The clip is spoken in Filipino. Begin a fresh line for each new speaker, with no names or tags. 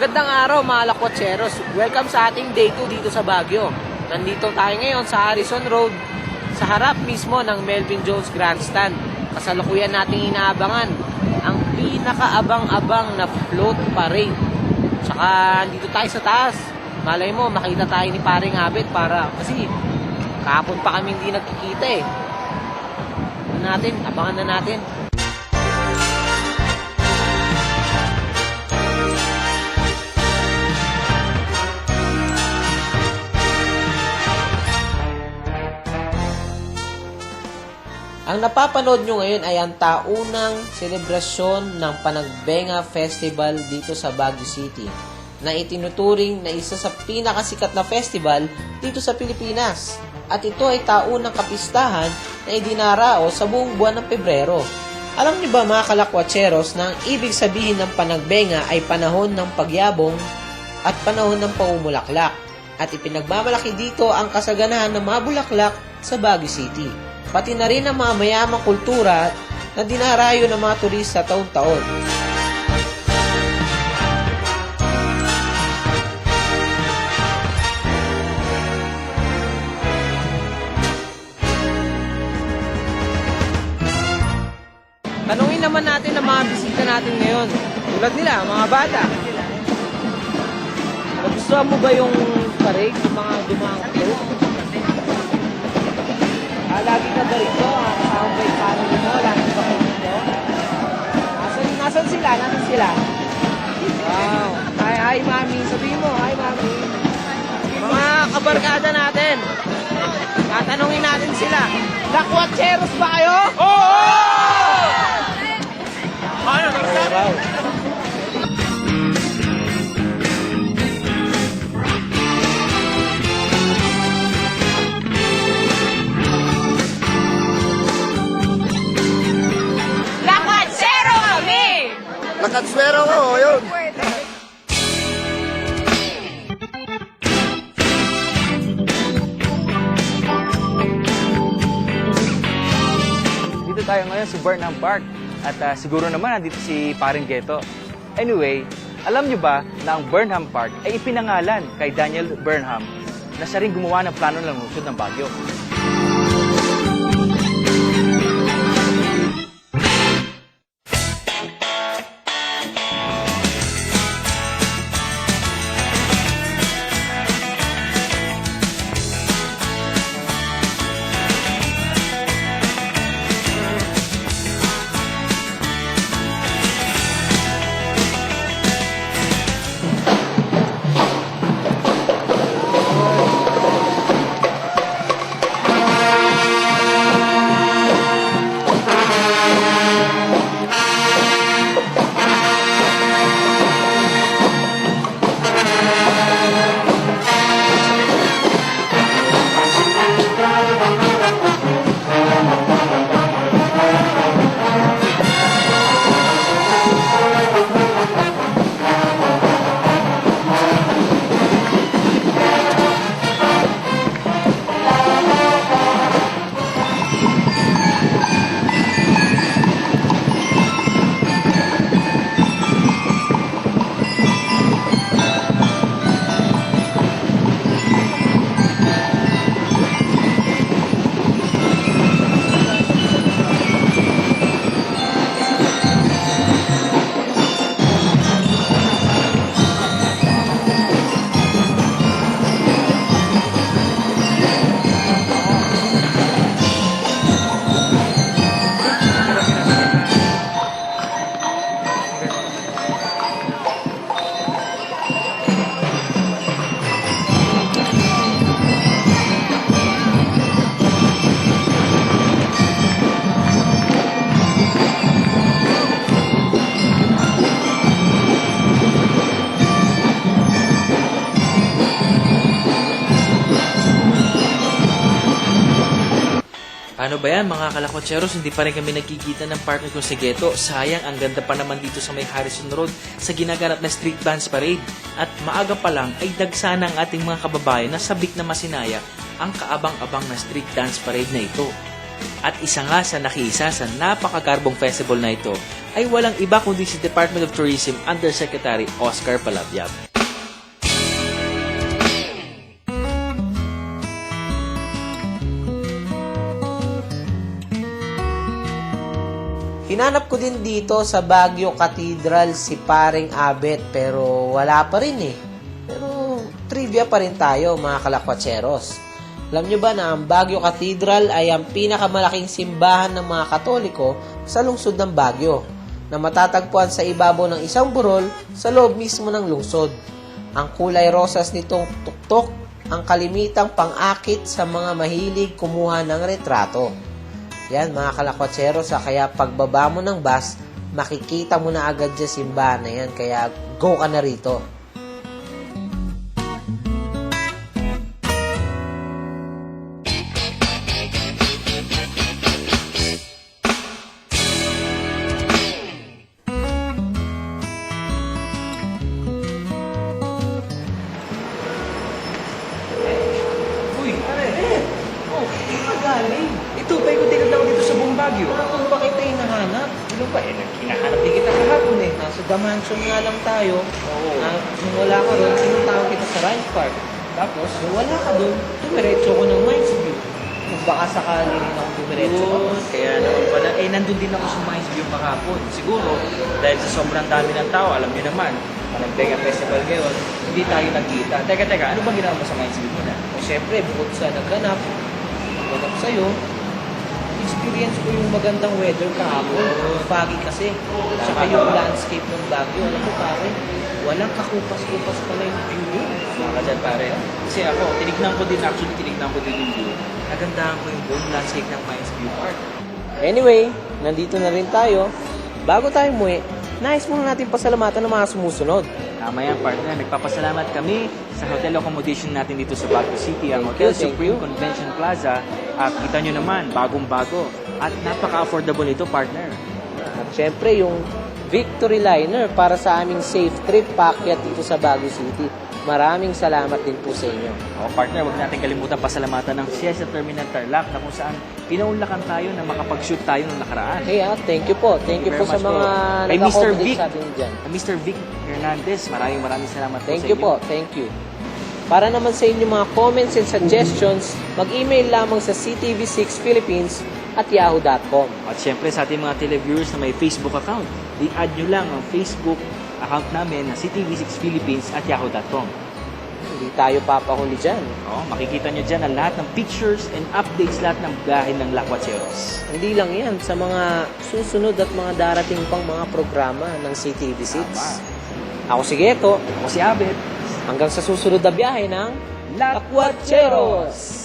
Magandang araw mga lakwatseros. Welcome sa ating day 2 dito sa Baguio. Nandito tayo ngayon sa Harrison Road, sa harap mismo ng Melvin Jones Grandstand. Kasalukuyan nating inaabangan ang pinakaabang-abang na float parade. Tsaka dito tayo sa taas. Malay mo, makita tayo ni Paring Abet kasi kahapon pa kami hindi nagkikita eh. Abangan na natin. Ang napapanood nyo ngayon ay ang taunang selebrasyon ng Panagbenga Festival dito sa Baguio City, na itinuturing na isa sa pinakasikat na festival dito sa Pilipinas. At ito ay taunang kapistahan na idinaraos sa buong buwan ng Pebrero. Alam niyo ba mga kalakwatseros na ang ibig sabihin ng Panagbenga ay panahon ng pagyabong at panahon ng pangumulaklak, at ipinagmamalaki dito ang kasaganahan ng mga bulaklak sa Baguio City, pati na rin ang mga mayamang kultura na dinarayo ng mga turista taon-taon. Tanungin naman natin ang mga bisita natin ngayon. Tulad nila, mga bata. Nagustuhan mo ba yung parade, yung mga dumang float? Lagi ka ba rito? Kasama ba yung family mo? Lagi ba kayo rito? Nasaan sila? Wow. Hi, mami. Sabihin mo, hi, mami. Mga kabarkada natin. Tatanungin natin sila. Lakwatseros ba kayo? Oo! Wow.
Nakatswero ko, yun.
Dito tayo ngayon sa Burnham Park at siguro naman nandito si Paring Geto. Anyway, alam nyo ba na ang Burnham Park ay ipinangalan kay Daniel Burnham na siya rin gumawa ng plano ng lungsod ng Baguio.
Ano ba yan mga kalakwatseros, hindi pa rin kami nagkikita ng partner ko si Geto. Sayang, ang ganda pa naman dito sa may Harrison Road sa ginaganap na street dance parade. At maaga pa lang ay dagsa ng ating mga kababayan na sabik na masinaya ang kaabang-abang na street dance parade na ito. At isa nga sa nakiisa sa napakagarbong festival na ito
ay walang iba kundi si Department of Tourism Undersecretary Oscar Palabyab.
Hinanap ko din dito sa Baguio Cathedral si Paring Abet pero wala pa rin eh. Pero trivia pa rin tayo mga kalakwatseros. Alam nyo ba na ang Baguio Cathedral ay ang pinakamalaking simbahan ng mga Katoliko sa lungsod ng Baguio na matatagpuan sa ibabaw ng isang burol sa loob mismo ng lungsod. Ang kulay rosas nitong tuktok ang kalimitang pang-akit sa mga mahilig kumuha ng retrato. Yan mga kalakwatseros, kaya pagbaba mo ng bus, makikita mo na agad yung simbahan na yan. Kaya go ka na rito.
Uy, pare! Oh, magaling! Ito, paikot-ikot lang ako dito sa buong Baguio.
Kung ba kita hinahanap?
Ano ba? Hinahanap din kita kahapon eh.
Nasa The Mansion nga lang tayo. Nung wala ka doon, sinuntahan kita sa Ranch Park. Tapos, nung wala ka doon, dumiretso ko ng Mines View. Kung baka sakali rin ako dumiretso ka.
Kaya naman pala, nandun din ako sa Mines View kahapon. Siguro, dahil sa sobrang dami ng tao, alam niyo naman, nag-Benga Festival ngayon, hindi tayo nagkita. Teka, ano bang ginawa mo sa Mines View muna?
O syempre, bukod sa nagganap sa'yo, experience ko yung magandang weather kahapon. Foggy kasi. Tsaka yung landscape ng Baguio. Alam mo pare, walang kakupas-kupas pala yung view.
Saka dyan pare. Kasi ako, tinignan ko din yung view. Nagandahan ko yung buong landscape ng Mines View Park.
Anyway, nandito na rin tayo. Bago tayo umuwi, nais muna natin pasalamatan ng mga sumusunod.
Tama yan, partner. Nagpapasalamat kami sa hotel accommodation natin dito sa Baguio City, ang Hotel
Thank
Supreme
you.
Convention Plaza. At kita nyo naman, bagong-bago. At napaka-affordable ito, partner.
At syempre, yung Victory Liner para sa aming safe trip paakyat dito sa Baguio City. Maraming salamat din po sa inyo.
O, partner, huwag natin kalimutan pasalamatan ng Siesta Terminal Tarlac na kung saan pinaunlakan tayo na makapag-shoot tayo nung nakaraan.
Hey, thank you po. Thank you po sa mga
Kay Mr.
nag-accommodate
Vic.
sa atin dyan.
Mr. Vic Hernandez, maraming salamat
Thank
po sa
you
inyo.
po. Thank you. Para naman sa inyong mga comments and suggestions, mag-email lamang sa ctv6philippines@yahoo.com.
At syempre sa ating mga televiewers na may Facebook account, i-add nyo lang ang Facebook account namin na ctv6philippines@yahoo.com.
Hindi tayo papahuli dyan.
Makikita nyo dyan ang lahat ng pictures and updates, lahat ng biyahe ng Lakwatseros.
Hindi lang yan, sa mga susunod at mga darating pang mga programa ng CTV6. Ako si Geto.
Ako si Abet.
Hanggang sa susunod na biyahe ng
Lakwatseros!